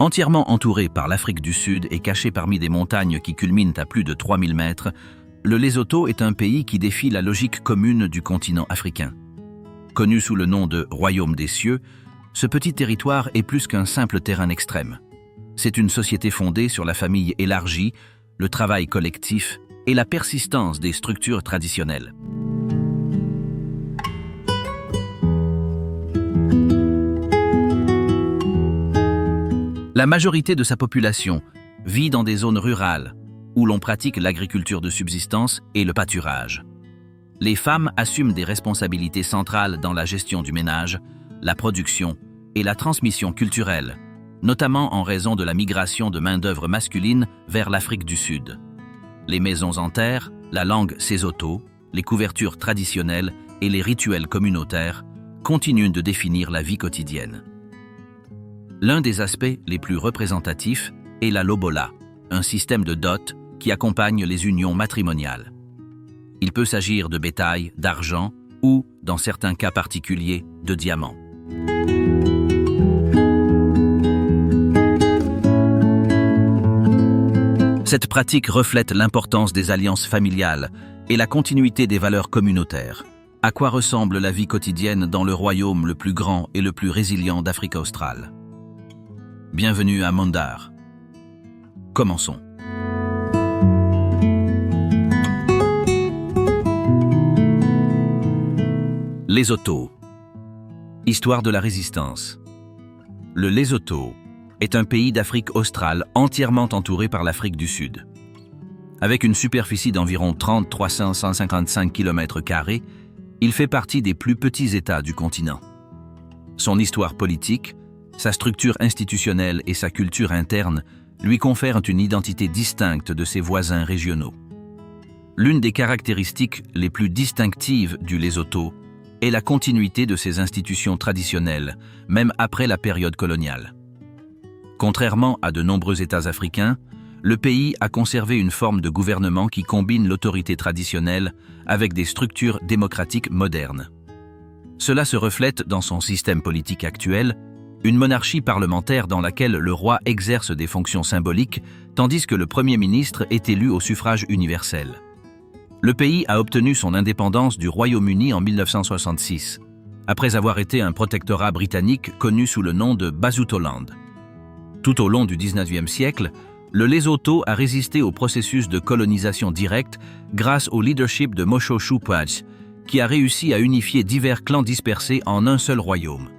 Entièrement entouré par l'Afrique du Sud et caché parmi des montagnes qui culminent à plus de 3000 mètres, le Lesotho est un pays qui défie la logique commune du continent africain. Connu sous le nom de « Royaume des cieux », ce petit territoire est plus qu'un simple terrain extrême. C'est une société fondée sur la famille élargie, le travail collectif et la persistance des structures traditionnelles. La majorité de sa population vit dans des zones rurales où l'on pratique l'agriculture de subsistance et le pâturage. Les femmes assument des responsabilités centrales dans la gestion du ménage, la production et la transmission culturelle, notamment en raison de la migration de main-d'œuvre masculine vers l'Afrique du Sud. Les maisons en terre, la langue Sesotho, les couvertures traditionnelles et les rituels communautaires continuent de définir la vie quotidienne. L'un des aspects les plus représentatifs est la lobola, un système de dot qui accompagne les unions matrimoniales. Il peut s'agir de bétail, d'argent ou, dans certains cas particuliers, de diamants. Cette pratique reflète l'importance des alliances familiales et la continuité des valeurs communautaires. À quoi ressemble la vie quotidienne dans le royaume le plus grand et le plus résilient d'Afrique australe? Bienvenue à Mondar. Commençons. Lesotho. Histoire de la résistance. Le Lesotho est un pays d'Afrique australe entièrement entouré par l'Afrique du Sud. Avec une superficie d'environ 30 355 km², il fait partie des plus petits États du continent. Son histoire politique, sa structure institutionnelle et sa culture interne lui confèrent une identité distincte de ses voisins régionaux. L'une des caractéristiques les plus distinctives du Lesotho est la continuité de ses institutions traditionnelles, même après la période coloniale. Contrairement à de nombreux États africains, le pays a conservé une forme de gouvernement qui combine l'autorité traditionnelle avec des structures démocratiques modernes. Cela se reflète dans son système politique actuel, une monarchie parlementaire dans laquelle le roi exerce des fonctions symboliques, tandis que le Premier ministre est élu au suffrage universel. Le pays a obtenu son indépendance du Royaume-Uni en 1966, après avoir été un protectorat britannique connu sous le nom de Basutoland. Tout au long du XIXe siècle, le Lesotho a résisté au processus de colonisation directe grâce au leadership de Moshoeshoe Pwadji, qui a réussi à unifier divers clans dispersés en un seul royaume.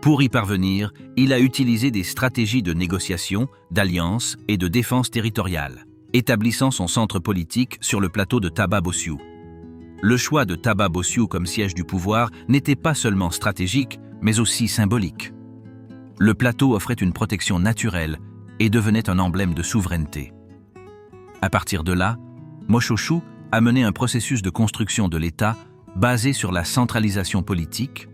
Pour y parvenir, il a utilisé des stratégies de négociation, d'alliance et de défense territoriale, établissant son centre politique sur le plateau de Taba Bosiu. Le choix de Taba Bosiu comme siège du pouvoir n'était pas seulement stratégique, mais aussi symbolique. Le plateau offrait une protection naturelle et devenait un emblème de souveraineté. À partir de là, Moshoeshoe a mené un processus de construction de l'État basé sur la centralisation politique,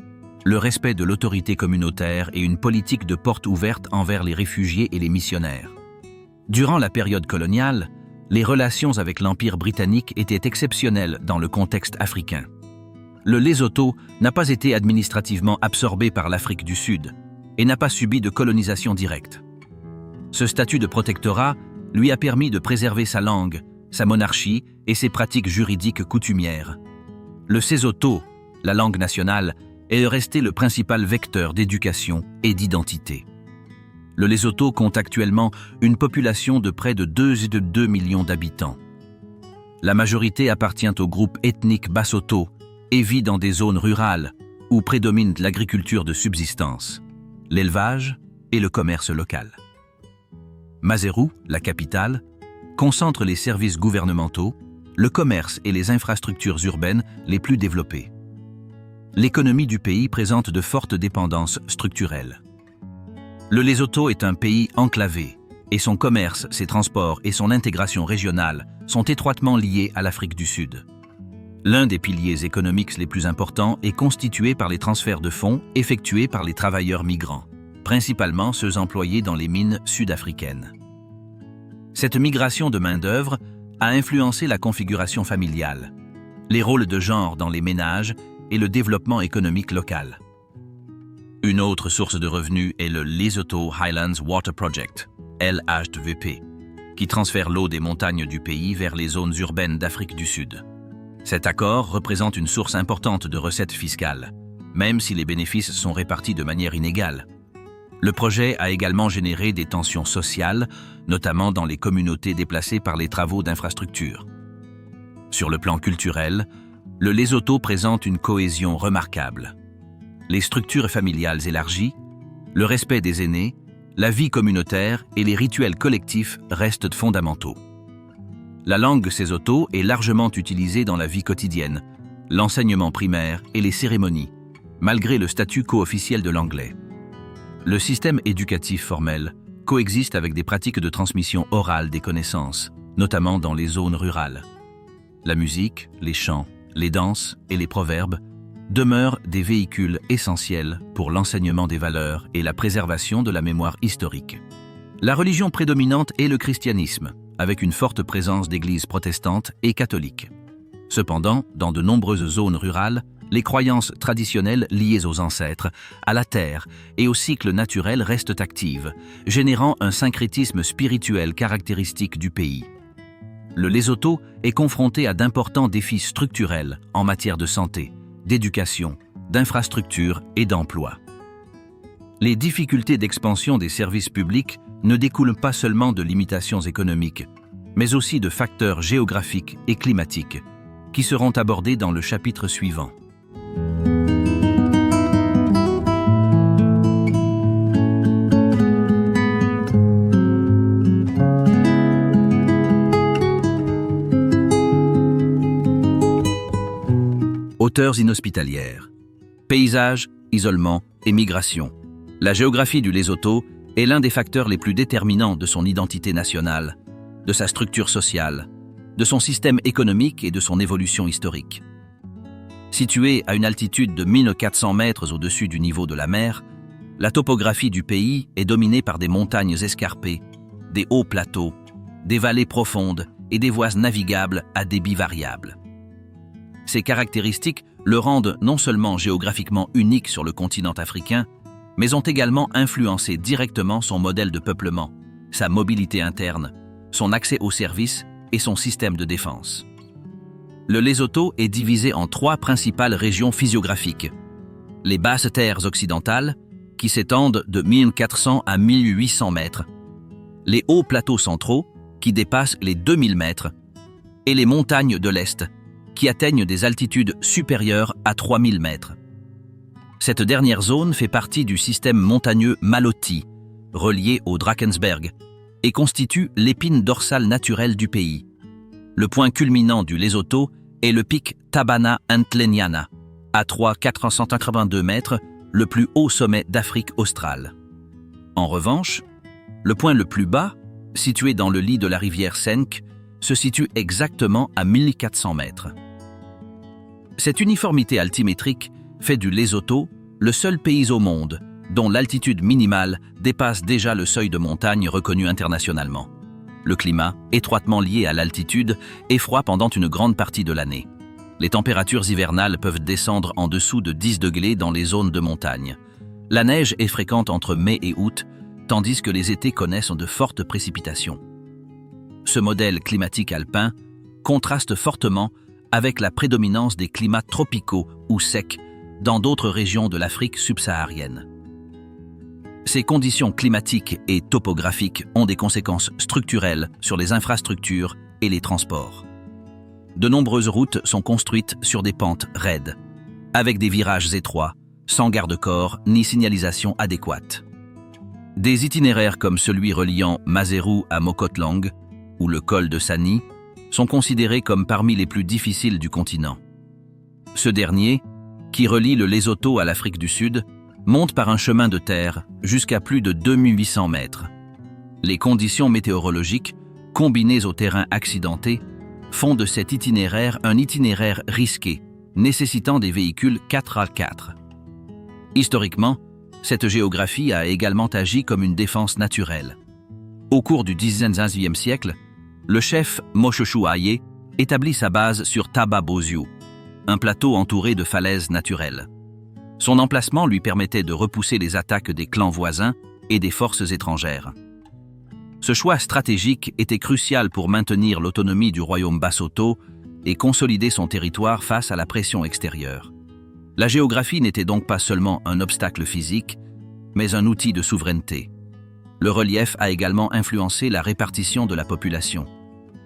le respect de l'autorité communautaire et une politique de porte ouverte envers les réfugiés et les missionnaires. Durant la période coloniale, les relations avec l'Empire britannique étaient exceptionnelles dans le contexte africain. Le Lesotho n'a pas été administrativement absorbé par l'Afrique du Sud et n'a pas subi de colonisation directe. Ce statut de protectorat lui a permis de préserver sa langue, sa monarchie et ses pratiques juridiques coutumières. Le Sesotho, la langue nationale, est resté le principal vecteur d'éducation et d'identité. Le Lesotho compte actuellement une population de près de 2,2 millions d'habitants. La majorité appartient au groupe ethnique Basotho et vit dans des zones rurales où prédomine l'agriculture de subsistance, l'élevage et le commerce local. Maseru, la capitale, concentre les services gouvernementaux, le commerce et les infrastructures urbaines les plus développées. L'économie du pays présente de fortes dépendances structurelles. Le Lesotho est un pays enclavé et son commerce, ses transports et son intégration régionale sont étroitement liés à l'Afrique du Sud. L'un des piliers économiques les plus importants est constitué par les transferts de fonds effectués par les travailleurs migrants, principalement ceux employés dans les mines sud-africaines. Cette migration de main-d'œuvre a influencé la configuration familiale, les rôles de genre dans les ménages et le développement économique local. Une autre source de revenus est le Lesotho Highlands Water Project, LHWP, qui transfère l'eau des montagnes du pays vers les zones urbaines d'Afrique du Sud. Cet accord représente une source importante de recettes fiscales, même si les bénéfices sont répartis de manière inégale. Le projet a également généré des tensions sociales, notamment dans les communautés déplacées par les travaux d'infrastructure. Sur le plan culturel, le Lesotho présente une cohésion remarquable. Les structures familiales élargies, le respect des aînés, la vie communautaire et les rituels collectifs restent fondamentaux. La langue sesotho est largement utilisée dans la vie quotidienne, l'enseignement primaire et les cérémonies, malgré le statut co-officiel de l'anglais. Le système éducatif formel coexiste avec des pratiques de transmission orale des connaissances, notamment dans les zones rurales. La musique, les chants, les danses et les proverbes demeurent des véhicules essentiels pour l'enseignement des valeurs et la préservation de la mémoire historique. La religion prédominante est le christianisme, avec une forte présence d'églises protestantes et catholiques. Cependant, dans de nombreuses zones rurales, les croyances traditionnelles liées aux ancêtres, à la terre et au cycle naturel restent actives, générant un syncrétisme spirituel caractéristique du pays. Le Lesotho est confronté à d'importants défis structurels en matière de santé, d'éducation, d'infrastructures et d'emploi. Les difficultés d'expansion des services publics ne découlent pas seulement de limitations économiques, mais aussi de facteurs géographiques et climatiques, qui seront abordés dans le chapitre suivant. Hauteurs inhospitalières. Paysages, isolement et migration. La géographie du Lesotho est l'un des facteurs les plus déterminants de son identité nationale, de sa structure sociale, de son système économique et de son évolution historique. Située à une altitude de 1400 mètres au-dessus du niveau de la mer, la topographie du pays est dominée par des montagnes escarpées, des hauts plateaux, des vallées profondes et des voies navigables à débit variable. Ces caractéristiques le rendent non seulement géographiquement unique sur le continent africain, mais ont également influencé directement son modèle de peuplement, sa mobilité interne, son accès aux services et son système de défense. Le Lesotho est divisé en 3 principales régions physiographiques. Les basses terres occidentales, qui s'étendent de 1400 à 1800 mètres, les hauts plateaux centraux, qui dépassent les 2000 mètres, et les montagnes de l'Est, qui atteignent des altitudes supérieures à 3000 mètres. Cette dernière zone fait partie du système montagneux Maloti, relié au Drakensberg, et constitue l'épine dorsale naturelle du pays. Le point culminant du Lesotho est le pic Tabana Ntleniana, à 482 mètres, le plus haut sommet d'Afrique australe. En revanche, le point le plus bas, situé dans le lit de la rivière Senke, se situe exactement à 1400 mètres. Cette uniformité altimétrique fait du Lesotho le seul pays au monde dont l'altitude minimale dépasse déjà le seuil de montagne reconnu internationalement. Le climat, étroitement lié à l'altitude, est froid pendant une grande partie de l'année. Les températures hivernales peuvent descendre en dessous de 10 degrés dans les zones de montagne. La neige est fréquente entre mai et août, tandis que les étés connaissent de fortes précipitations. Ce modèle climatique alpin contraste fortement avec la prédominance des climats tropicaux ou secs dans d'autres régions de l'Afrique subsaharienne. Ces conditions climatiques et topographiques ont des conséquences structurelles sur les infrastructures et les transports. De nombreuses routes sont construites sur des pentes raides, avec des virages étroits, sans garde-corps ni signalisation adéquate. Des itinéraires comme celui reliant Maseru à Mokotlang ou le col de Sani sont considérés comme parmi les plus difficiles du continent. Ce dernier, qui relie le Lesotho à l'Afrique du Sud, monte par un chemin de terre jusqu'à plus de 2800 mètres. Les conditions météorologiques, combinées au terrain accidenté, font de cet itinéraire un itinéraire risqué, nécessitant des véhicules 4x4. Historiquement, cette géographie a également agi comme une défense naturelle. Au cours du XIXe siècle, le chef Moshoeshoe Aye établit sa base sur Taba Boziou, un plateau entouré de falaises naturelles. Son emplacement lui permettait de repousser les attaques des clans voisins et des forces étrangères. Ce choix stratégique était crucial pour maintenir l'autonomie du royaume Basotho et consolider son territoire face à la pression extérieure. La géographie n'était donc pas seulement un obstacle physique, mais un outil de souveraineté. Le relief a également influencé la répartition de la population.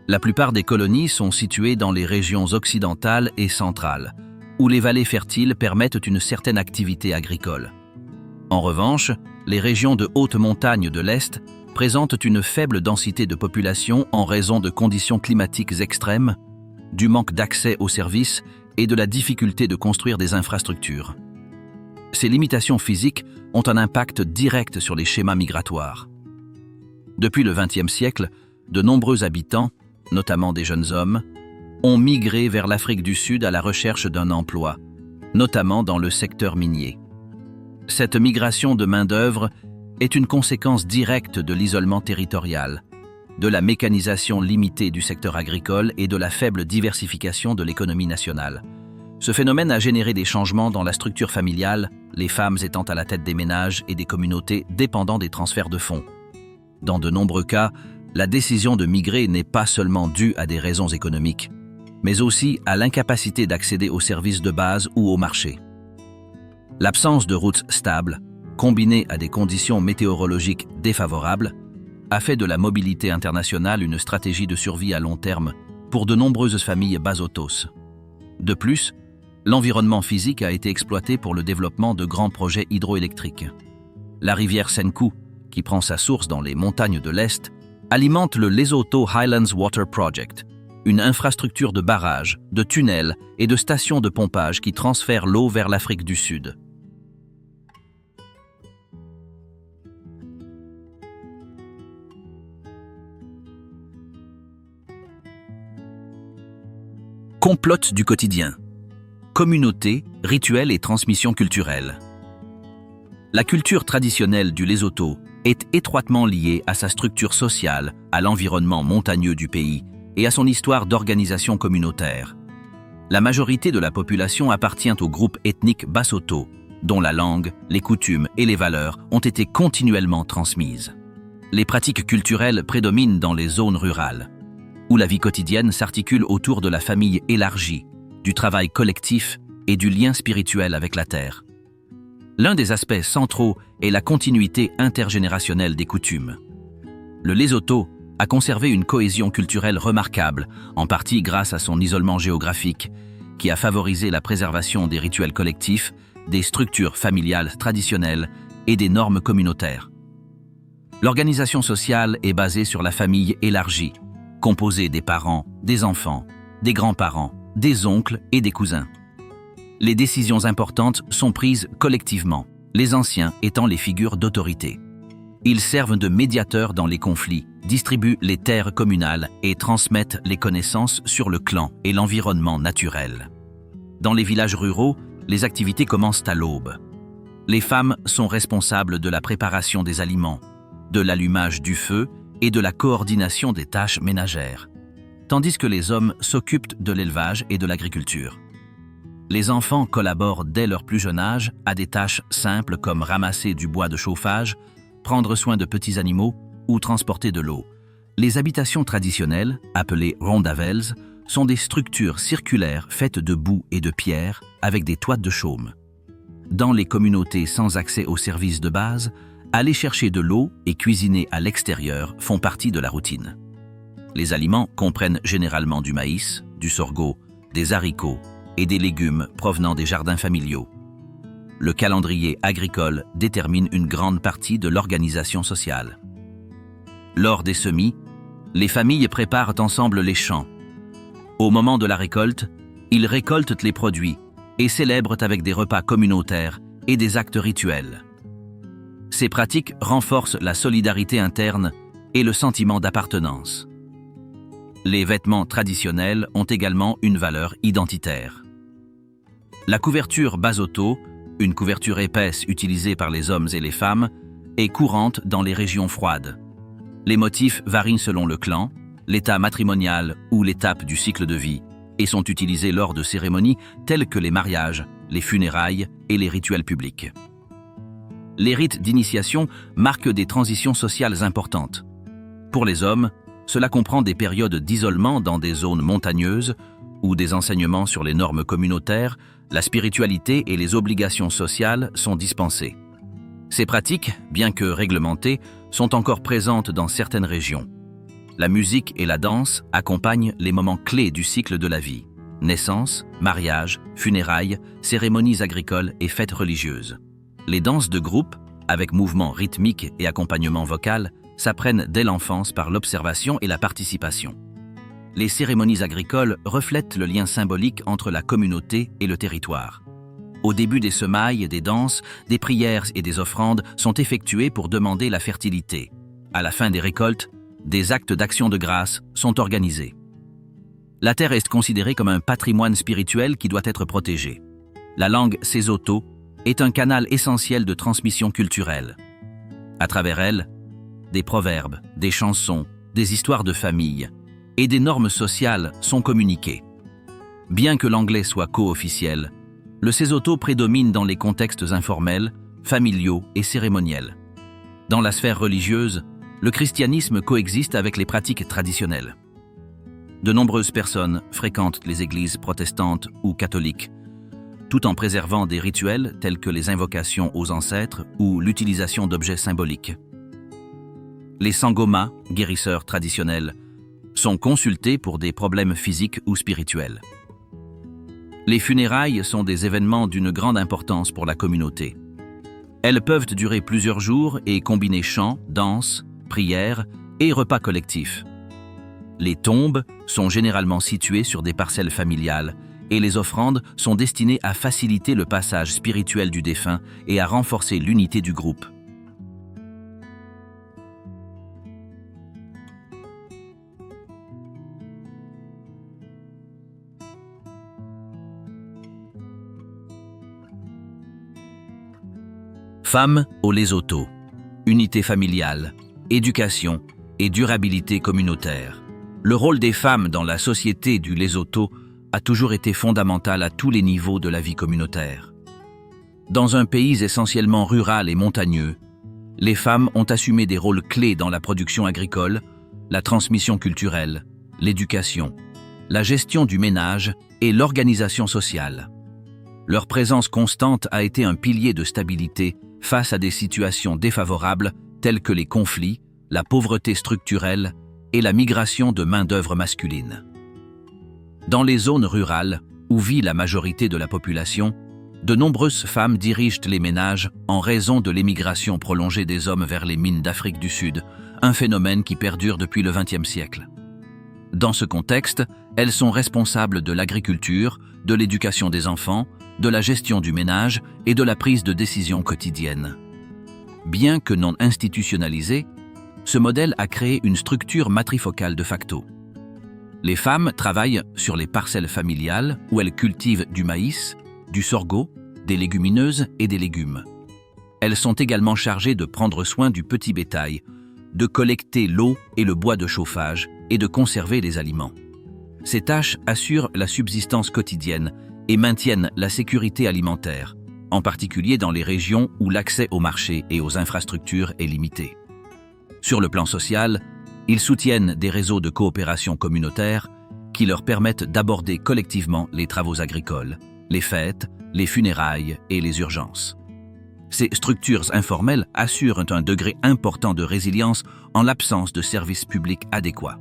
La plupart des colonies sont situées dans les régions occidentales et centrales, où les vallées fertiles permettent une certaine activité agricole. En revanche, les régions de haute montagne de l'Est présentent une faible densité de population en raison de conditions climatiques extrêmes, du manque d'accès aux services et de la difficulté de construire des infrastructures. Ces limitations physiques ont un impact direct sur les schémas migratoires. Depuis le XXe siècle, de nombreux habitants, notamment des jeunes hommes, ont migré vers l'Afrique du Sud à la recherche d'un emploi, notamment dans le secteur minier. Cette migration de main-d'œuvre est une conséquence directe de l'isolement territorial, de la mécanisation limitée du secteur agricole et de la faible diversification de l'économie nationale. Ce phénomène a généré des changements dans la structure familiale, les femmes étant à la tête des ménages et des communautés dépendant des transferts de fonds. Dans de nombreux cas, la décision de migrer n'est pas seulement due à des raisons économiques, mais aussi à l'incapacité d'accéder aux services de base ou au marché. L'absence de routes stables, combinée à des conditions météorologiques défavorables, a fait de la mobilité internationale une stratégie de survie à long terme pour de nombreuses familles basothos. De plus, l'environnement physique a été exploité pour le développement de grands projets hydroélectriques. La rivière Senku, qui prend sa source dans les montagnes de l'Est, alimente le Lesotho Highlands Water Project, une infrastructure de barrages, de tunnels et de stations de pompage qui transfèrent l'eau vers l'Afrique du Sud. Complote du quotidien. Communauté, rituels et transmission culturelle. La culture traditionnelle du Lesotho est étroitement liée à sa structure sociale, à l'environnement montagneux du pays et à son histoire d'organisation communautaire. La majorité de la population appartient au groupe ethnique Basotho, dont la langue, les coutumes et les valeurs ont été continuellement transmises. Les pratiques culturelles prédominent dans les zones rurales, où la vie quotidienne s'articule autour de la famille élargie, du travail collectif et du lien spirituel avec la terre. L'un des aspects centraux est la continuité intergénérationnelle des coutumes. Le Lesotho a conservé une cohésion culturelle remarquable, en partie grâce à son isolement géographique, qui a favorisé la préservation des rituels collectifs, des structures familiales traditionnelles et des normes communautaires. L'organisation sociale est basée sur la famille élargie, composée des parents, des enfants, des grands-parents, des oncles et des cousins. Les décisions importantes sont prises collectivement, les anciens étant les figures d'autorité. Ils servent de médiateurs dans les conflits, distribuent les terres communales et transmettent les connaissances sur le clan et l'environnement naturel. Dans les villages ruraux, les activités commencent à l'aube. Les femmes sont responsables de la préparation des aliments, de l'allumage du feu et de la coordination des tâches ménagères, tandis que les hommes s'occupent de l'élevage et de l'agriculture. Les enfants collaborent dès leur plus jeune âge à des tâches simples comme ramasser du bois de chauffage, prendre soin de petits animaux ou transporter de l'eau. Les habitations traditionnelles, appelées rondavels, sont des structures circulaires faites de boue et de pierre avec des toits de chaume. Dans les communautés sans accès aux services de base, aller chercher de l'eau et cuisiner à l'extérieur font partie de la routine. Les aliments comprennent généralement du maïs, du sorgho, des haricots et des légumes provenant des jardins familiaux. Le calendrier agricole détermine une grande partie de l'organisation sociale. Lors des semis, les familles préparent ensemble les champs. Au moment de la récolte, ils récoltent les produits et célèbrent avec des repas communautaires et des actes rituels. Ces pratiques renforcent la solidarité interne et le sentiment d'appartenance. Les vêtements traditionnels ont également une valeur identitaire. La couverture Basotho, une couverture épaisse utilisée par les hommes et les femmes, est courante dans les régions froides. Les motifs varient selon le clan, l'état matrimonial ou l'étape du cycle de vie et sont utilisés lors de cérémonies telles que les mariages, les funérailles et les rituels publics. Les rites d'initiation marquent des transitions sociales importantes. Pour les hommes, cela comprend des périodes d'isolement dans des zones montagneuses où des enseignements sur les normes communautaires, la spiritualité et les obligations sociales sont dispensés. Ces pratiques, bien que réglementées, sont encore présentes dans certaines régions. La musique et la danse accompagnent les moments clés du cycle de la vie: naissance, mariage, funérailles, cérémonies agricoles et fêtes religieuses. Les danses de groupe, avec mouvements rythmiques et accompagnement vocal, s'apprennent dès l'enfance par l'observation et la participation. Les cérémonies agricoles reflètent le lien symbolique entre la communauté et le territoire. Au début des semailles, des danses, des prières et des offrandes sont effectuées pour demander la fertilité. À la fin des récoltes, des actes d'action de grâce sont organisés. La terre est considérée comme un patrimoine spirituel qui doit être protégé. La langue Sesotho est un canal essentiel de transmission culturelle. À travers elle, des proverbes, des chansons, des histoires de famille et des normes sociales sont communiquées. Bien que l'anglais soit co-officiel, le Sesotho prédomine dans les contextes informels, familiaux et cérémoniels. Dans la sphère religieuse, le christianisme coexiste avec les pratiques traditionnelles. De nombreuses personnes fréquentent les églises protestantes ou catholiques, tout en préservant des rituels tels que les invocations aux ancêtres ou l'utilisation d'objets symboliques. Les sangomas, guérisseurs traditionnels, sont consultés pour des problèmes physiques ou spirituels. Les funérailles sont des événements d'une grande importance pour la communauté. Elles peuvent durer plusieurs jours et combiner chants, danses, prières et repas collectifs. Les tombes sont généralement situées sur des parcelles familiales et les offrandes sont destinées à faciliter le passage spirituel du défunt et à renforcer l'unité du groupe. Femmes au Lesotho. Unité familiale, éducation et durabilité communautaire. Le rôle des femmes dans la société du Lesotho a toujours été fondamental à tous les niveaux de la vie communautaire. Dans un pays essentiellement rural et montagneux, les femmes ont assumé des rôles clés dans la production agricole, la transmission culturelle, l'éducation, la gestion du ménage et l'organisation sociale. Leur présence constante a été un pilier de stabilité face à des situations défavorables telles que les conflits, la pauvreté structurelle et la migration de main-d'œuvre masculine. Dans les zones rurales, où vit la majorité de la population, de nombreuses femmes dirigent les ménages en raison de l'émigration prolongée des hommes vers les mines d'Afrique du Sud, un phénomène qui perdure depuis le XXe siècle. Dans ce contexte, elles sont responsables de l'agriculture, de l'éducation des enfants, de la gestion du ménage et de la prise de décision quotidienne. Bien que non institutionnalisé, ce modèle a créé une structure matrifocale de facto. Les femmes travaillent sur les parcelles familiales où elles cultivent du maïs, du sorgho, des légumineuses et des légumes. Elles sont également chargées de prendre soin du petit bétail, de collecter l'eau et le bois de chauffage et de conserver les aliments. Ces tâches assurent la subsistance quotidienne et maintiennent la sécurité alimentaire, en particulier dans les régions où l'accès aux marchés et aux infrastructures est limité. Sur le plan social, ils soutiennent des réseaux de coopération communautaire qui leur permettent d'aborder collectivement les travaux agricoles, les fêtes, les funérailles et les urgences. Ces structures informelles assurent un degré important de résilience en l'absence de services publics adéquats.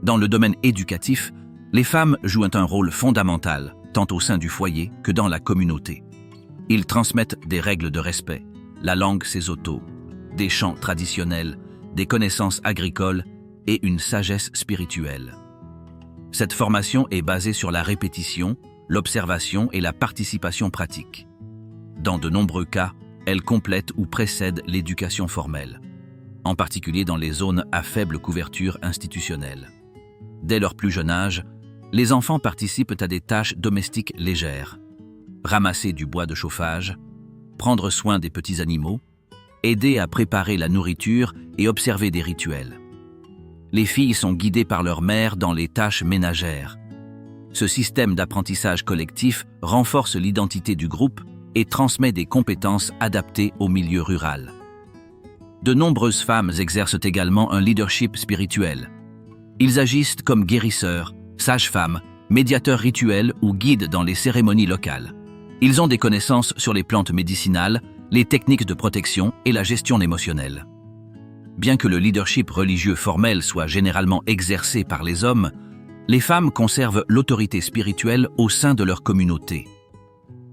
Dans le domaine éducatif, les femmes jouent un rôle fondamental, tant au sein du foyer que dans la communauté. Ils transmettent des règles de respect, la langue Sesotho, des chants traditionnels, des connaissances agricoles et une sagesse spirituelle. Cette formation est basée sur la répétition, l'observation et la participation pratique. Dans de nombreux cas, elle complète ou précède l'éducation formelle, en particulier dans les zones à faible couverture institutionnelle. Dès leur plus jeune âge, les enfants participent à des tâches domestiques légères, ramasser du bois de chauffage, prendre soin des petits animaux, aider à préparer la nourriture et observer des rituels. Les filles sont guidées par leur mère dans les tâches ménagères. Ce système d'apprentissage collectif renforce l'identité du groupe et transmet des compétences adaptées au milieu rural. De nombreuses femmes exercent également un leadership spirituel. Ils agissent comme guérisseurs, sages-femmes, médiateurs rituels ou guides dans les cérémonies locales. Ils ont des connaissances sur les plantes médicinales, les techniques de protection et la gestion émotionnelle. Bien que le leadership religieux formel soit généralement exercé par les hommes, les femmes conservent l'autorité spirituelle au sein de leur communauté.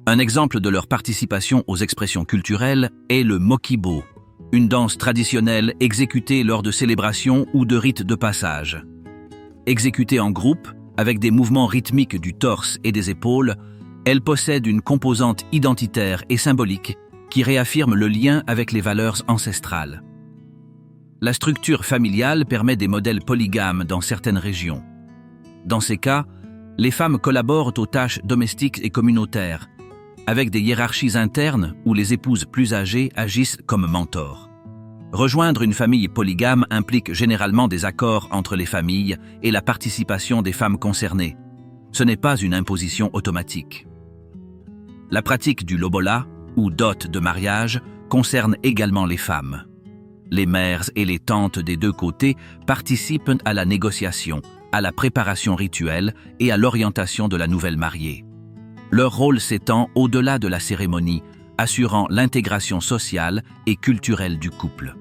Un exemple de leur participation aux expressions culturelles est le mokibo, une danse traditionnelle exécutée lors de célébrations ou de rites de passage. Exécutée en groupe, avec des mouvements rythmiques du torse et des épaules, elle possède une composante identitaire et symbolique qui réaffirme le lien avec les valeurs ancestrales. La structure familiale permet des modèles polygames dans certaines régions. Dans ces cas, les femmes collaborent aux tâches domestiques et communautaires, avec des hiérarchies internes où les épouses plus âgées agissent comme mentors. Rejoindre une famille polygame implique généralement des accords entre les familles et la participation des femmes concernées. Ce n'est pas une imposition automatique. La pratique du lobola, ou dot de mariage, concerne également les femmes. Les mères et les tantes des deux côtés participent à la négociation, à la préparation rituelle et à l'orientation de la nouvelle mariée. Leur rôle s'étend au-delà de la cérémonie, assurant l'intégration sociale et culturelle du couple.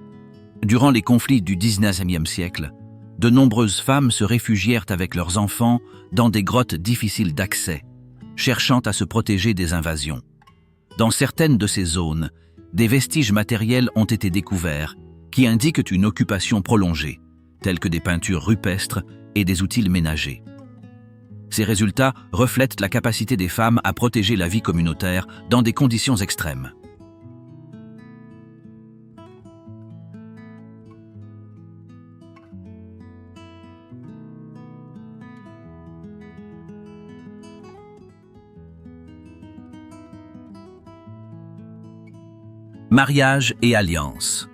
Durant les conflits du XIXe siècle, de nombreuses femmes se réfugièrent avec leurs enfants dans des grottes difficiles d'accès, cherchant à se protéger des invasions. Dans certaines de ces zones, des vestiges matériels ont été découverts qui indiquent une occupation prolongée, tels que des peintures rupestres et des outils ménagers. Ces résultats reflètent la capacité des femmes à protéger la vie communautaire dans des conditions extrêmes. Mariage et alliance.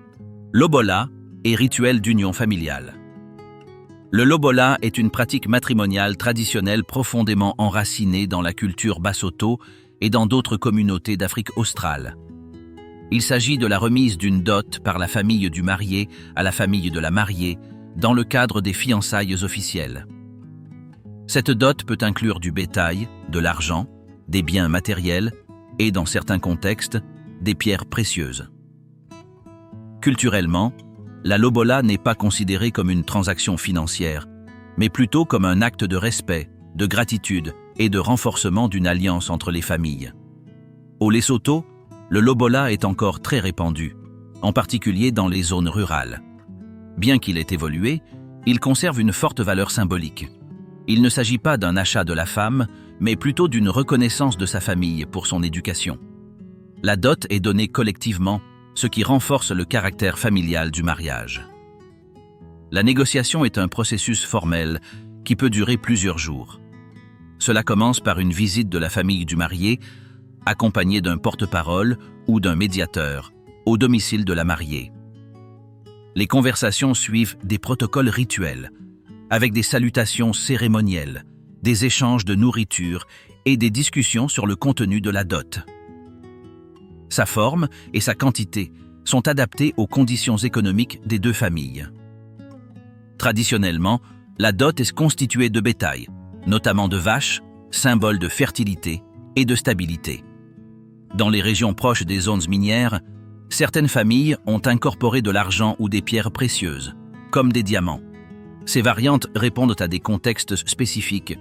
Lobola et rituel d'union familiale. Le lobola est une pratique matrimoniale traditionnelle profondément enracinée dans la culture Basotho et dans d'autres communautés d'Afrique australe. Il s'agit de la remise d'une dot par la famille du marié à la famille de la mariée dans le cadre des fiançailles officielles. Cette dot peut inclure du bétail, de l'argent, des biens matériels et, dans certains contextes, des pierres précieuses. Culturellement, la lobola n'est pas considérée comme une transaction financière, mais plutôt comme un acte de respect, de gratitude et de renforcement d'une alliance entre les familles. Au Lesotho, le lobola est encore très répandu, en particulier dans les zones rurales. Bien qu'il ait évolué, il conserve une forte valeur symbolique. Il ne s'agit pas d'un achat de la femme, mais plutôt d'une reconnaissance de sa famille pour son éducation. La dot est donnée collectivement, ce qui renforce le caractère familial du mariage. La négociation est un processus formel qui peut durer plusieurs jours. Cela commence par une visite de la famille du marié, accompagnée d'un porte-parole ou d'un médiateur, au domicile de la mariée. Les conversations suivent des protocoles rituels, avec des salutations cérémonielles, des échanges de nourriture et des discussions sur le contenu de la dot. Sa forme et sa quantité sont adaptées aux conditions économiques des deux familles. Traditionnellement, la dot est constituée de bétail, notamment de vaches, symbole de fertilité et de stabilité. Dans les régions proches des zones minières, certaines familles ont incorporé de l'argent ou des pierres précieuses, comme des diamants. Ces variantes répondent à des contextes spécifiques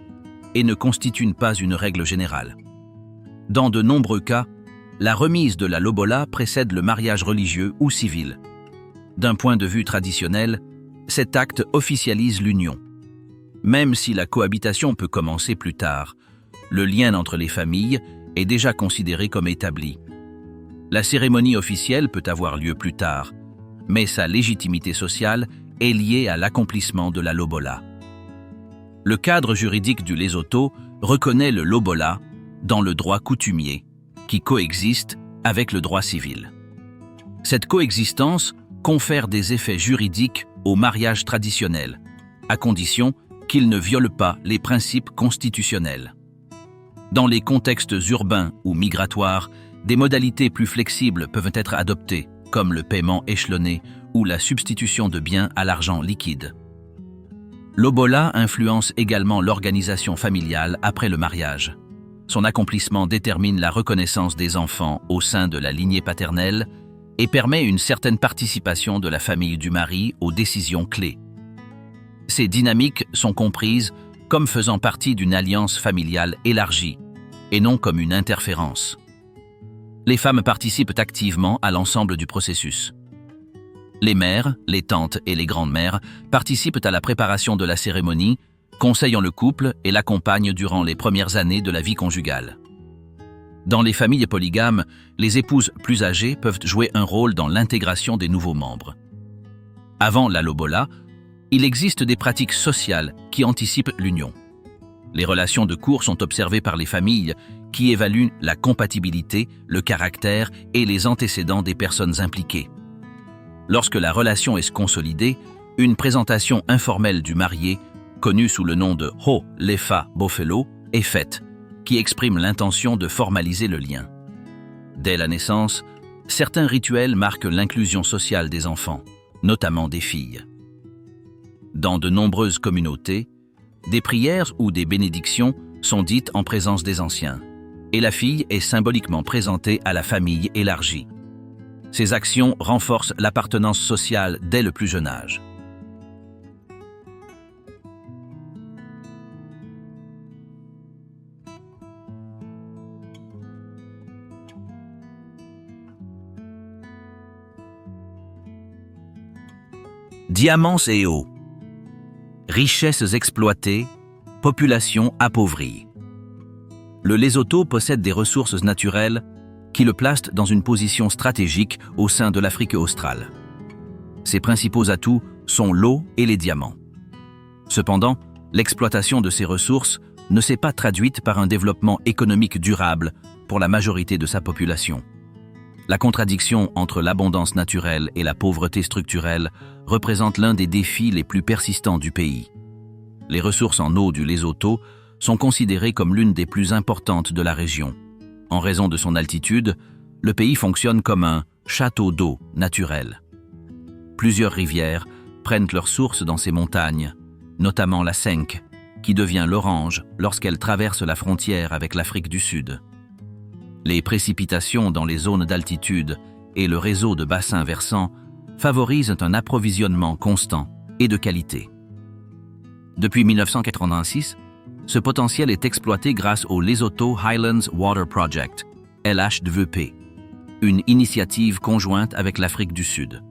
et ne constituent pas une règle générale. Dans de nombreux cas, la remise de la lobola précède le mariage religieux ou civil. D'un point de vue traditionnel, cet acte officialise l'union. Même si la cohabitation peut commencer plus tard, le lien entre les familles est déjà considéré comme établi. La cérémonie officielle peut avoir lieu plus tard, mais sa légitimité sociale est liée à l'accomplissement de la lobola. Le cadre juridique du Lesotho reconnaît le lobola dans le droit coutumier, qui coexiste avec le droit civil. Cette coexistence confère des effets juridiques au mariage traditionnel, à condition qu'il ne viole pas les principes constitutionnels. Dans les contextes urbains ou migratoires, des modalités plus flexibles peuvent être adoptées, comme le paiement échelonné ou la substitution de biens à l'argent liquide. Lobola influence également l'organisation familiale après le mariage. Son accomplissement détermine la reconnaissance des enfants au sein de la lignée paternelle et permet une certaine participation de la famille du mari aux décisions clés. Ces dynamiques sont comprises comme faisant partie d'une alliance familiale élargie et non comme une interférence. Les femmes participent activement à l'ensemble du processus. Les mères, les tantes et les grandes-mères participent à la préparation de la cérémonie, conseillant le couple et l'accompagnent durant les premières années de la vie conjugale. Dans les familles polygames, les épouses plus âgées peuvent jouer un rôle dans l'intégration des nouveaux membres. Avant la lobola, il existe des pratiques sociales qui anticipent l'union. Les relations de cours sont observées par les familles qui évaluent la compatibilité, le caractère et les antécédents des personnes impliquées. Lorsque la relation est consolidée, une présentation informelle du marié, connue sous le nom de Ho Lefa Bofelo, est faite, qui exprime l'intention de formaliser le lien. Dès la naissance, certains rituels marquent l'inclusion sociale des enfants, notamment des filles. Dans de nombreuses communautés, des prières ou des bénédictions sont dites en présence des anciens, et la fille est symboliquement présentée à la famille élargie. Ces actions renforcent l'appartenance sociale dès le plus jeune âge. Diamants et eau. Richesses exploitées, population appauvrie. Le Lesotho possède des ressources naturelles qui le placent dans une position stratégique au sein de l'Afrique australe. Ses principaux atouts sont l'eau et les diamants. Cependant, l'exploitation de ces ressources ne s'est pas traduite par un développement économique durable pour la majorité de sa population. La contradiction entre l'abondance naturelle et la pauvreté structurelle représente l'un des défis les plus persistants du pays. Les ressources en eau du Lesotho sont considérées comme l'une des plus importantes de la région. En raison de son altitude, le pays fonctionne comme un château d'eau naturel. Plusieurs rivières prennent leur source dans ces montagnes, notamment la Senke, qui devient l'Orange lorsqu'elle traverse la frontière avec l'Afrique du Sud. Les précipitations dans les zones d'altitude et le réseau de bassins versants favorisent un approvisionnement constant et de qualité. Depuis 1986, ce potentiel est exploité grâce au Lesotho Highlands Water Project, LHWP, une initiative conjointe avec l'Afrique du Sud.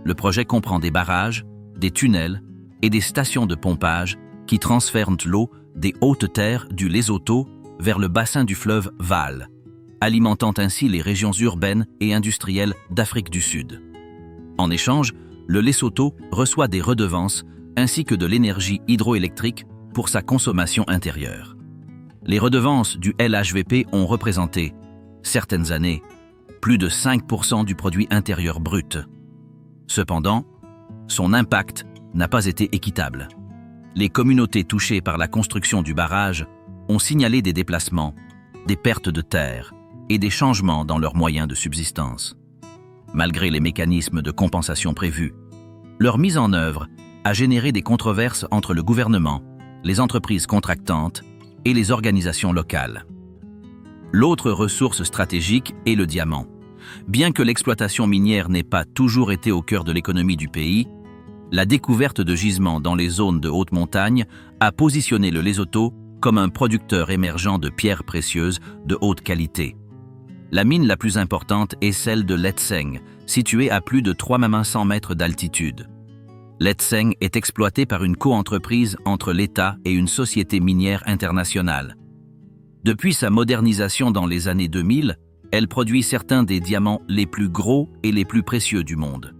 Le projet comprend des barrages, des tunnels et des stations de pompage qui transfèrent l'eau des hautes terres du Lesotho vers le bassin du fleuve Vaal, alimentant ainsi les régions urbaines et industrielles d'Afrique du Sud. En échange, le Lesotho reçoit des redevances ainsi que de l'énergie hydroélectrique pour sa consommation intérieure. Les redevances du LHWP ont représenté, certaines années, plus de 5% du produit intérieur brut. Cependant, son impact n'a pas été équitable. Les communautés touchées par la construction du barrage ont signalé des déplacements, des pertes de terres et des changements dans leurs moyens de subsistance. Malgré les mécanismes de compensation prévus, leur mise en œuvre a généré des controverses entre le gouvernement, les entreprises contractantes et les organisations locales. L'autre ressource stratégique est le diamant. Bien que l'exploitation minière n'ait pas toujours été au cœur de l'économie du pays, la découverte de gisements dans les zones de haute montagne a positionné le Lesotho comme un producteur émergent de pierres précieuses de haute qualité. La mine la plus importante est celle de Letseng, située à plus de 3500 mètres d'altitude. Letseng est exploitée par une coentreprise entre l'État et une société minière internationale. Depuis sa modernisation dans les années 2000, elle produit certains des diamants les plus gros et les plus précieux du monde.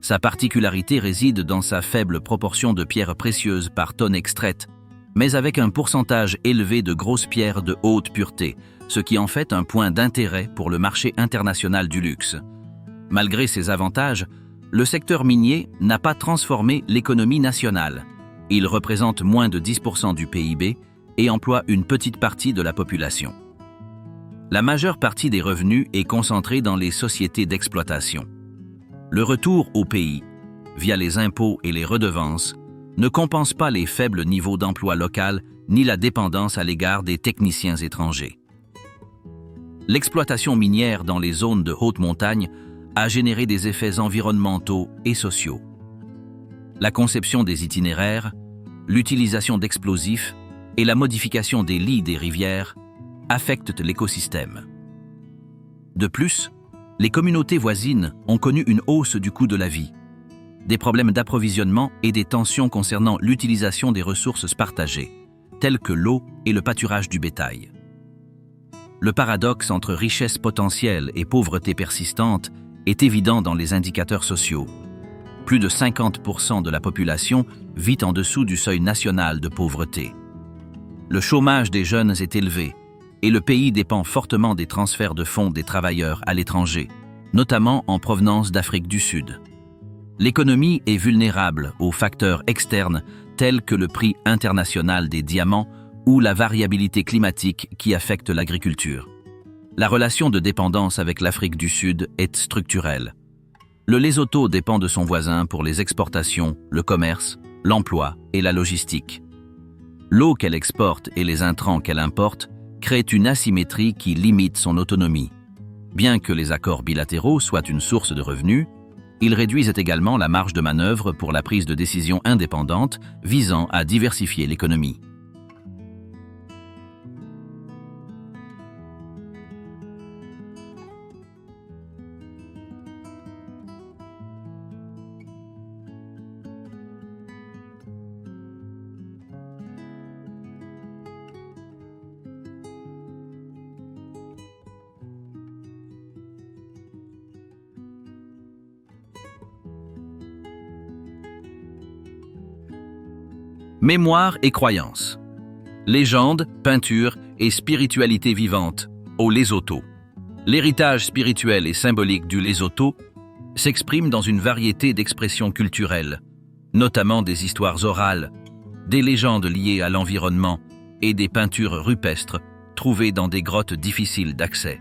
Sa particularité réside dans sa faible proportion de pierres précieuses par tonne extraite, mais avec un pourcentage élevé de grosses pierres de haute pureté, ce qui en fait un point d'intérêt pour le marché international du luxe. Malgré ces avantages, le secteur minier n'a pas transformé l'économie nationale. Ils représentent moins de 10% du PIB et emploient une petite partie de la population. La majeure partie des revenus est concentrée dans les sociétés d'exploitation. Le retour au pays, via les impôts et les redevances, ne compense pas les faibles niveaux d'emploi local ni la dépendance à l'égard des techniciens étrangers. L'exploitation minière dans les zones de haute montagne a généré des effets environnementaux et sociaux. La conception des itinéraires, l'utilisation d'explosifs et la modification des lits des rivières affectent l'écosystème. De plus, les communautés voisines ont connu une hausse du coût de la vie, des problèmes d'approvisionnement et des tensions concernant l'utilisation des ressources partagées, telles que l'eau et le pâturage du bétail. Le paradoxe entre richesse potentielle et pauvreté persistante est évident dans les indicateurs sociaux. Plus de 50% de la population vit en dessous du seuil national de pauvreté. Le chômage des jeunes est élevé et le pays dépend fortement des transferts de fonds des travailleurs à l'étranger, notamment en provenance d'Afrique du Sud. L'économie est vulnérable aux facteurs externes tels que le prix international des diamants ou la variabilité climatique qui affecte l'agriculture. La relation de dépendance avec l'Afrique du Sud est structurelle. Le Lesotho dépend de son voisin pour les exportations, le commerce, l'emploi et la logistique. L'eau qu'elle exporte et les intrants qu'elle importe créent une asymétrie qui limite son autonomie. Bien que les accords bilatéraux soient une source de revenus, ils réduisent également la marge de manœuvre pour la prise de décisions indépendantes visant à diversifier l'économie. Mémoire et croyances. Légendes, peintures et spiritualité vivante au Lesotho. L'héritage spirituel et symbolique du Lesotho s'exprime dans une variété d'expressions culturelles, notamment des histoires orales, des légendes liées à l'environnement et des peintures rupestres trouvées dans des grottes difficiles d'accès.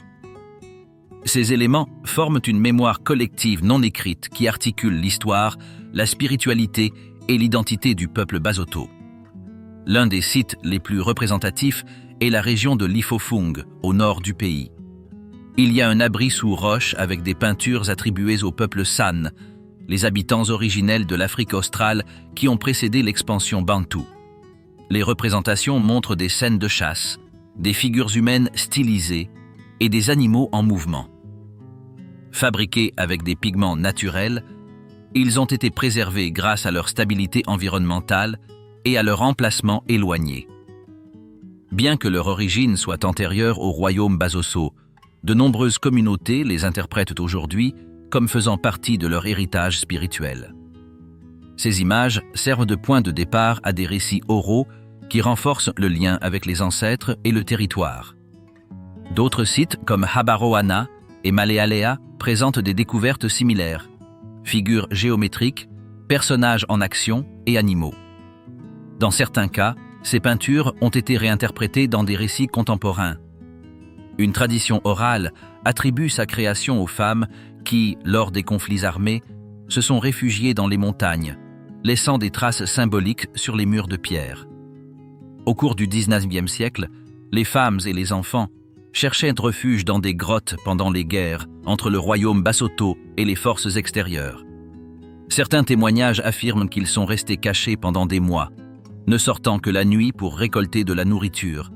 Ces éléments forment une mémoire collective non écrite qui articule l'histoire, la spiritualité et l'identité du peuple Basotho. L'un des sites les plus représentatifs est la région de l'Ifofung, au nord du pays. Il y a un abri sous roche avec des peintures attribuées au peuple San, les habitants originels de l'Afrique australe qui ont précédé l'expansion bantoue. Les représentations montrent des scènes de chasse, des figures humaines stylisées et des animaux en mouvement. Fabriqués avec des pigments naturels, ils ont été préservés grâce à leur stabilité environnementale et à leur emplacement éloigné. Bien que leur origine soit antérieure au royaume Basosso, de nombreuses communautés les interprètent aujourd'hui comme faisant partie de leur héritage spirituel. Ces images servent de point de départ à des récits oraux qui renforcent le lien avec les ancêtres et le territoire. D'autres sites comme Habaroana et Malealea présentent des découvertes similaires, figures géométriques, personnages en action et animaux. Dans certains cas, ces peintures ont été réinterprétées dans des récits contemporains. Une tradition orale attribue sa création aux femmes qui, lors des conflits armés, se sont réfugiées dans les montagnes, laissant des traces symboliques sur les murs de pierre. Au cours du XIXe siècle, les femmes et les enfants cherchaient refuge dans des grottes pendant les guerres entre le royaume Basotho et les forces extérieures. Certains témoignages affirment qu'ils sont restés cachés pendant des mois, ne sortant que la nuit pour récolter de la nourriture.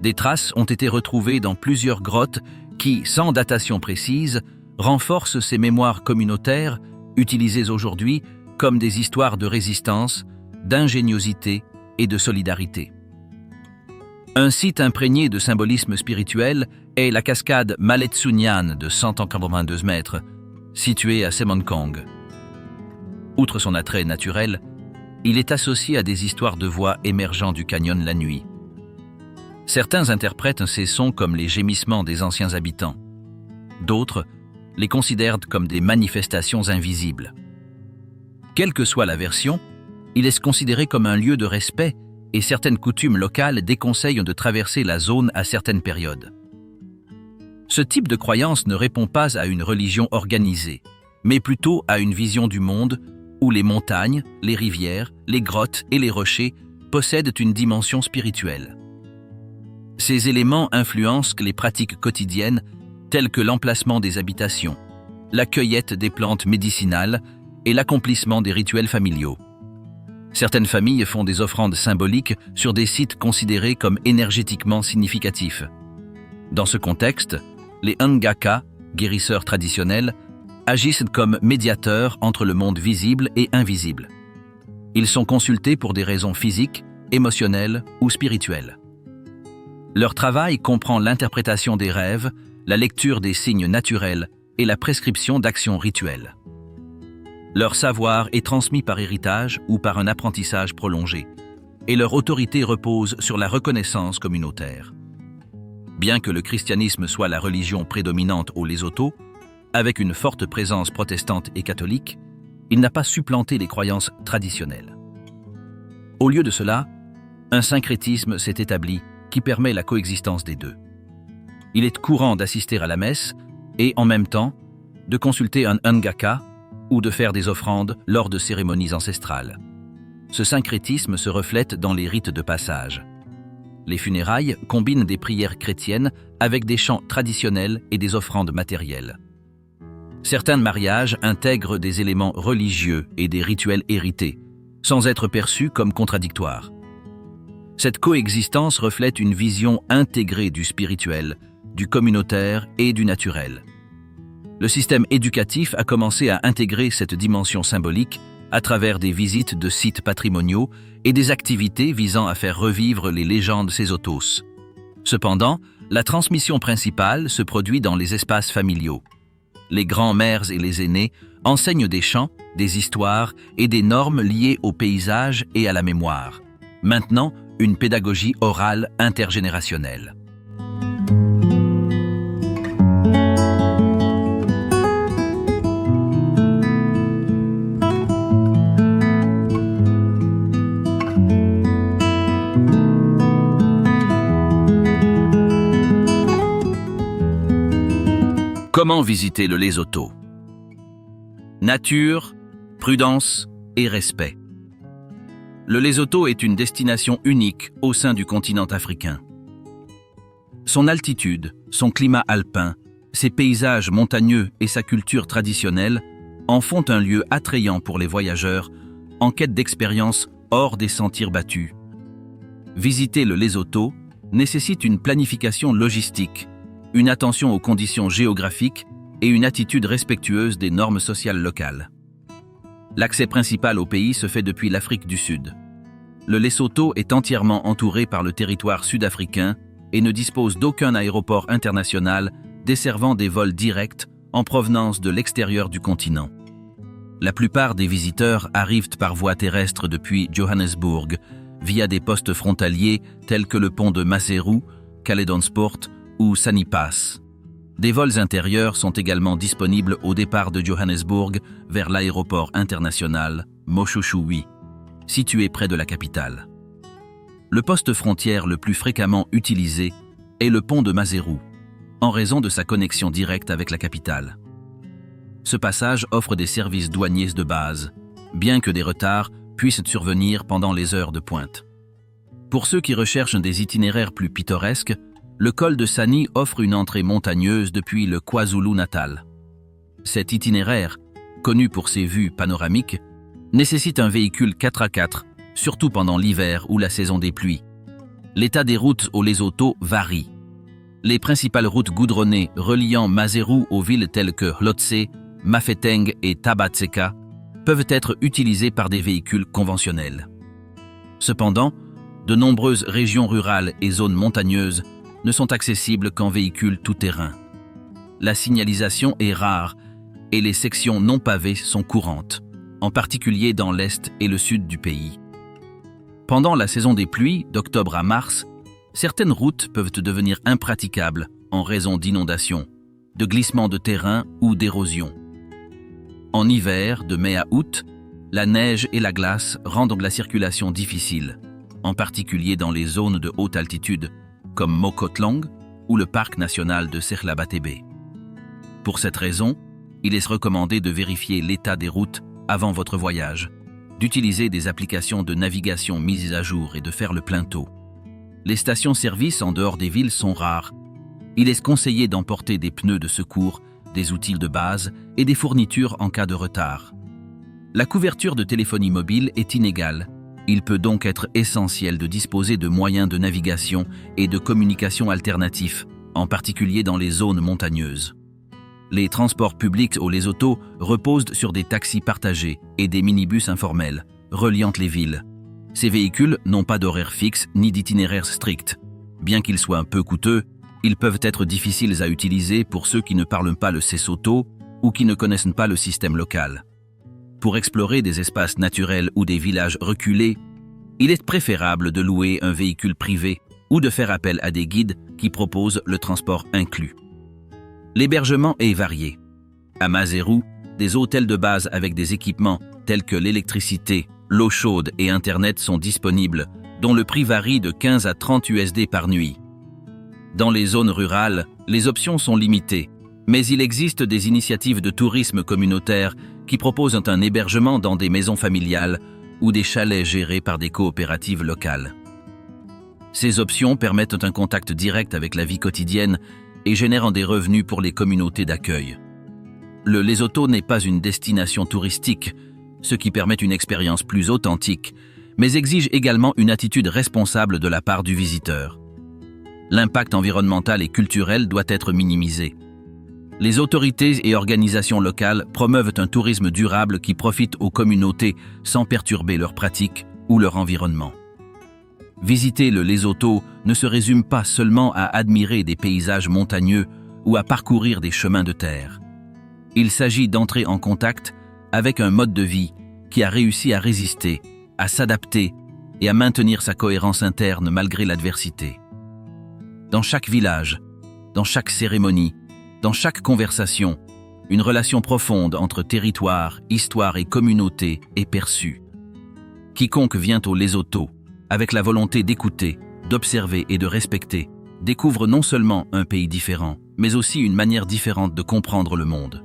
Des traces ont été retrouvées dans plusieurs grottes qui, sans datation précise, renforcent ces mémoires communautaires utilisées aujourd'hui comme des histoires de résistance, d'ingéniosité et de solidarité. Un site imprégné de symbolisme spirituel est la cascade Maletsunyan de 192 mètres, située à Semonkong. Outre son attrait naturel, il est associé à des histoires de voix émergeant du canyon la nuit. Certains interprètent ces sons comme les gémissements des anciens habitants. D'autres les considèrent comme des manifestations invisibles. Quelle que soit la version, Il est considéré comme un lieu de respect et certaines coutumes locales déconseillent de traverser la zone à certaines périodes. Ce type de croyance ne répond pas à une religion organisée, mais plutôt à une vision du monde où les montagnes, les rivières, les grottes et les rochers possèdent une dimension spirituelle. Ces éléments influencent les pratiques quotidiennes telles que l'emplacement des habitations, la cueillette des plantes médicinales et l'accomplissement des rituels familiaux. Certaines familles font des offrandes symboliques sur des sites considérés comme énergétiquement significatifs. Dans ce contexte, les Ngaka, guérisseurs traditionnels, agissent comme médiateurs entre le monde visible et invisible. Ils sont consultés pour des raisons physiques, émotionnelles ou spirituelles. Leur travail comprend l'interprétation des rêves, la lecture des signes naturels et la prescription d'actions rituelles. Leur savoir est transmis par héritage ou par un apprentissage prolongé, et leur autorité repose sur la reconnaissance communautaire. Bien que le christianisme soit la religion prédominante au Lesotho, avec une forte présence protestante et catholique, il n'a pas supplanté les croyances traditionnelles. Au lieu de cela, un syncrétisme s'est établi qui permet la coexistence des deux. Il est courant d'assister à la messe et, en même temps, de consulter un Ngaka ou de faire des offrandes lors de cérémonies ancestrales. Ce syncrétisme se reflète dans les rites de passage. Les funérailles combinent des prières chrétiennes avec des chants traditionnels et des offrandes matérielles. Certains mariages intègrent des éléments religieux et des rituels hérités, sans être perçus comme contradictoires. Cette coexistence reflète une vision intégrée du spirituel, du communautaire et du naturel. Le système éducatif a commencé à intégrer cette dimension symbolique à travers des visites de sites patrimoniaux et des activités visant à faire revivre les légendes sésotos. Cependant, la transmission principale se produit dans les espaces familiaux. Les grands-mères et les aînés enseignent des chants, des histoires et des normes liées au paysage et à la mémoire. Maintenant, une pédagogie orale intergénérationnelle. Comment visiter le Lesotho? Nature, prudence et respect. Le Lesotho est une destination unique au sein du continent africain. Son altitude, son climat alpin, ses paysages montagneux et sa culture traditionnelle en font un lieu attrayant pour les voyageurs en quête d'expériences hors des sentiers battus. Visiter le Lesotho nécessite une planification logistique, une attention aux conditions géographiques et une attitude respectueuse des normes sociales locales. L'accès principal au pays se fait depuis l'Afrique du Sud. Le Lesotho est entièrement entouré par le territoire sud-africain et ne dispose d'aucun aéroport international desservant des vols directs en provenance de l'extérieur du continent. La plupart des visiteurs arrivent par voie terrestre depuis Johannesburg, via des postes frontaliers tels que le pont de Maseru, Caledonsport ou Sanipas. Des vols intérieurs sont également disponibles au départ de Johannesburg vers l'aéroport international Moshoeshoe, situé près de la capitale. Le poste frontière le plus fréquemment utilisé est le pont de Maseru, en raison de sa connexion directe avec la capitale. Ce passage offre des services douaniers de base, bien que des retards puissent survenir pendant les heures de pointe. Pour ceux qui recherchent des itinéraires plus pittoresques, le col de Sani offre une entrée montagneuse depuis le KwaZulu-Natal. Cet itinéraire, connu pour ses vues panoramiques, nécessite un véhicule 4x4, surtout pendant l'hiver ou la saison des pluies. L'état des routes au Lesotho varie. Les principales routes goudronnées reliant Maseru aux villes telles que Hlotse, Mafeteng et Tabatseka peuvent être utilisées par des véhicules conventionnels. Cependant, de nombreuses régions rurales et zones montagneuses ne sont accessibles qu'en véhicules tout-terrain. La signalisation est rare et les sections non pavées sont courantes, en particulier dans l'est et le sud du pays. Pendant la saison des pluies, d'octobre à mars, certaines routes peuvent devenir impraticables en raison d'inondations, de glissements de terrain ou d'érosion. En hiver, de mai à août, La neige et la glace rendent la circulation difficile, en particulier dans les zones de haute altitude, comme Mokotlong ou le parc national de Serlabatebe. Pour cette raison, il est recommandé de vérifier l'état des routes avant votre voyage, d'utiliser des applications de navigation mises à jour et de faire le plein tôt. Les stations-service en dehors des villes sont rares. Il est conseillé d'emporter des pneus de secours, des outils de base et des fournitures en cas de retard. La couverture de téléphonie mobile est inégale. Il peut donc être essentiel de disposer de moyens de navigation et de communication alternatifs, en particulier dans les zones montagneuses. Les transports publics au Lesotho reposent sur des taxis partagés et des minibus informels, reliant les villes. Ces véhicules n'ont pas d'horaire fixe ni d'itinéraire strict. Bien qu'ils soient un peu coûteux, ils peuvent être difficiles à utiliser pour ceux qui ne parlent pas le Sesotho ou qui ne connaissent pas le système local. Pour explorer des espaces naturels ou des villages reculés, il est préférable de louer un véhicule privé ou de faire appel à des guides qui proposent le transport inclus. L'hébergement est varié. À Maseru, des hôtels de base avec des équipements tels que l'électricité, l'eau chaude et Internet sont disponibles, dont le prix varie de 15 à 30 USD par nuit. Dans les zones rurales, les options sont limitées, mais il existe des initiatives de tourisme communautaire qui proposent un hébergement dans des maisons familiales ou des chalets gérés par des coopératives locales. Ces options permettent un contact direct avec la vie quotidienne et génèrent des revenus pour les communautés d'accueil. Le Lesotho n'est pas une destination touristique, ce qui permet une expérience plus authentique, mais exige également une attitude responsable de la part du visiteur. L'impact environnemental et culturel doit être minimisé. Les autorités et organisations locales promeuvent un tourisme durable qui profite aux communautés sans perturber leurs pratiques ou leur environnement. Visiter le Lesotho ne se résume pas seulement à admirer des paysages montagneux ou à parcourir des chemins de terre. Il s'agit d'entrer en contact avec un mode de vie qui a réussi à résister, à s'adapter et à maintenir sa cohérence interne malgré l'adversité. Dans chaque village, dans chaque cérémonie, dans chaque conversation, une relation profonde entre territoire, histoire et communauté est perçue. Quiconque vient au Lesotho avec la volonté d'écouter, d'observer et de respecter, découvre non seulement un pays différent, mais aussi une manière différente de comprendre le monde.